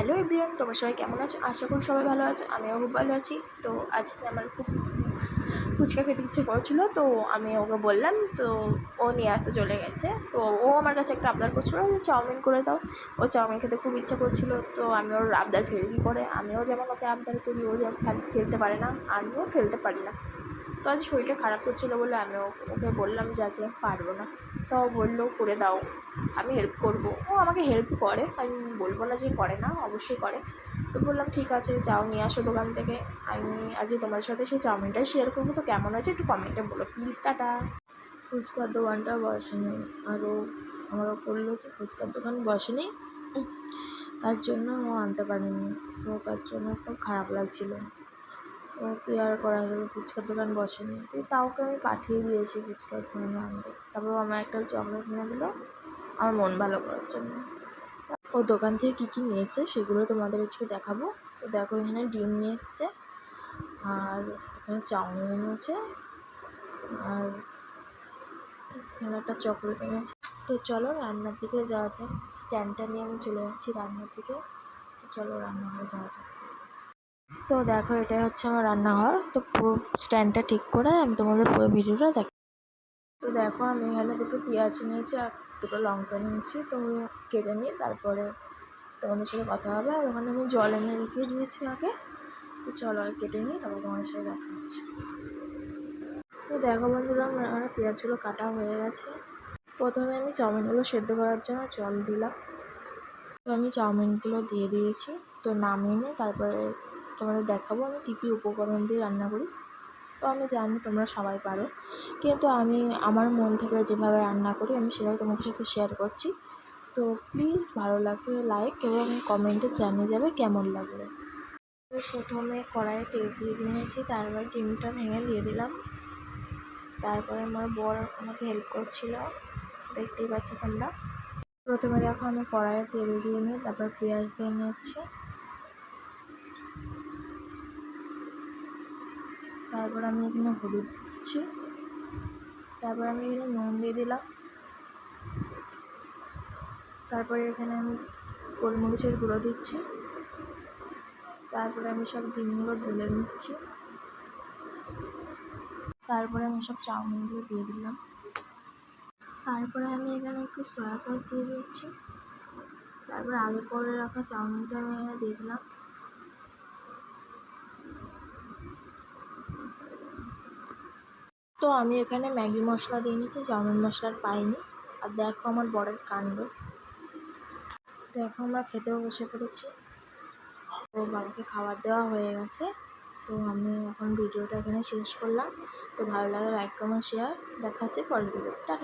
Hello everyone, তোমরা সবাই কেমন আছো? আশা করি সবাই ভালো আছো। আমিও খুব ভালো আছি। তো আজকে আমার খুব ফুচকা খেতে ইচ্ছে করছিলো, তো আমি ওকে বললাম, তো ও নিয়ে আসতে চলে গেছে। তো ও আমার কাছে একটা আবদার করছিলো যে চাউমিন করে দাও। ও চাউমিন খেতে খুব ইচ্ছা করছিলো, তো আমি ওর আবদার ফেলি কী করে? আমিও যেমন ওকে আবদার করি, ও যেমন ফেলতে পারে না, আমিও ফেলতে পারি না। তো আজ শরীরটা খারাপ করছিলো বলে আমি ওকে বললাম যে আজকে পারবো না। তো ও বললো করে দাও, আমি হেল্প করবো। ও আমাকে হেল্প করে, আমি বলবো না যে করে না, অবশ্যই করে। তো বললাম ঠিক আছে, যাও নিয়ে আসো দোকান থেকে। আমি আজকে তোমার সাথে সেই চাউমিনটাই শেয়ার করবো। তো কেমন আছে একটু কমেন্টে বলো প্লিজ। টাটা। ফুচকার দোকানটা বসেনি, আরও আমারও বললো যে ফুচকার দোকান বসেনি, তার জন্য ও আনতে পারেনি। তো তার জন্য খুব খারাপ লাগছিলো। ও কি আর করা যাবে, ফুচকার দোকান বসেনি। তো তাওকে আমি পাঠিয়ে দিয়েছি ফুচকার দোকানে আনতে। তারপর আমার একটা চকলেট কিনে দিল আমার মন ভালো করার জন্য। ও দোকান থেকে কী কী নিয়েছে সেগুলো তোমাদের আজকে দেখাবো। তো দেখো, এখানে ডিম নিয়ে এসছে, আর এখানে চাউমিন এনেছে, আর এখানে একটা চকলেট এনেছে। তো চলো রান্নার দিকে যাওয়া যাক। স্ট্যান্ডটা নিয়ে আমি চলে যাচ্ছি রান্নার দিকে। তো চলো রান্নাঘরে যাওয়া যাক। তো দেখো, এটাই হচ্ছে আমার রান্নাঘর। তো পুরো স্ট্যান্ডটা ঠিক করে আমি তোমাদের পুরো ভিডিওটা দেখ। তো দেখো, আমি এখানে দুটো পেঁয়াজ নিয়েছি আর দুটো লঙ্কা নিয়েছি। তো কেটে নিয়ে তারপরে তোমাদের সাথে কথা হবে। আর ওখানে আমি জল এনে রেখে দিয়েছি আগে। তো চলো আর কেটে নিই, তারপর তোমাদের সাথে দেখা হচ্ছে। তো দেখো বন্ধুরা, আমার পেঁয়াজগুলো কাটা হয়ে গেছে। প্রথমে আমি চাউমিনগুলো সেদ্ধ করার জন্য জল দিলাম। তো আমি চাউমিনগুলো দিয়ে দিয়েছি। তো নামিয়ে নিয়ে তারপরে তোমাদের দেখাবো আমি কী কী উপকরণ দিয়ে রান্না করি। তো আমি জানি তোমরা সবাই পারো, কিন্তু আমি আমার মন থেকে যেভাবে রান্না করি আমি সেভাবে তোমাদের সাথে শেয়ার করছি। তো প্লিজ ভালো লাগলে লাইক এবং কমেন্টে জানিয়ে যাবে কেমন লাগলো। তো প্রথমে কড়াইয়ে তেল দিয়ে দিয়েছি, তারপর ডিমটা ভেঙে দিয়ে দিলাম। তারপরে আমার বর আমাকে হেল্প করছিল, দেখতেই পাচ্ছ তোমরা। প্রথমে দেখো, আমি কড়াইয়ে তেল দিয়ে নিই, তারপর পেঁয়াজ দিয়ে নিচ্ছি। তারপর আমি এখানে হলুদ দিচ্ছি, তারপর আমি এখানে নুন দিয়ে দিলাম। তারপরে এখানে আমি গোলমরিচের গুঁড়ো দিচ্ছি। তারপরে আমি সব ডিমগুলো ঢেলে নিচ্ছি। তারপরে আমি সব চাউমিনগুলো দিয়ে দিলাম। তারপরে আমি এখানে একটু সয়া সস দিয়ে দিচ্ছি। তারপরে আগে করে রাখা চাউমিনটা আমি এখানে দিয়ে দিলাম। তো আমি এখানে ম্যাগি মশলা দিয়ে নিচ্ছি, চাউমিন মশলার পাইনি। আর দেখো আমার বরের কাণ্ড। দেখো, আমরা খেতেও বসে পড়েছি। তো বাবাকে খাবার দেওয়া হয়ে গেছে। তো আমি এখন ভিডিওটা এখানে শেষ করলাম। তো ভালো লাগে লাইক কমেন্ট শেয়ার। দেখা হচ্ছে পরের ভিডিও। টাটা।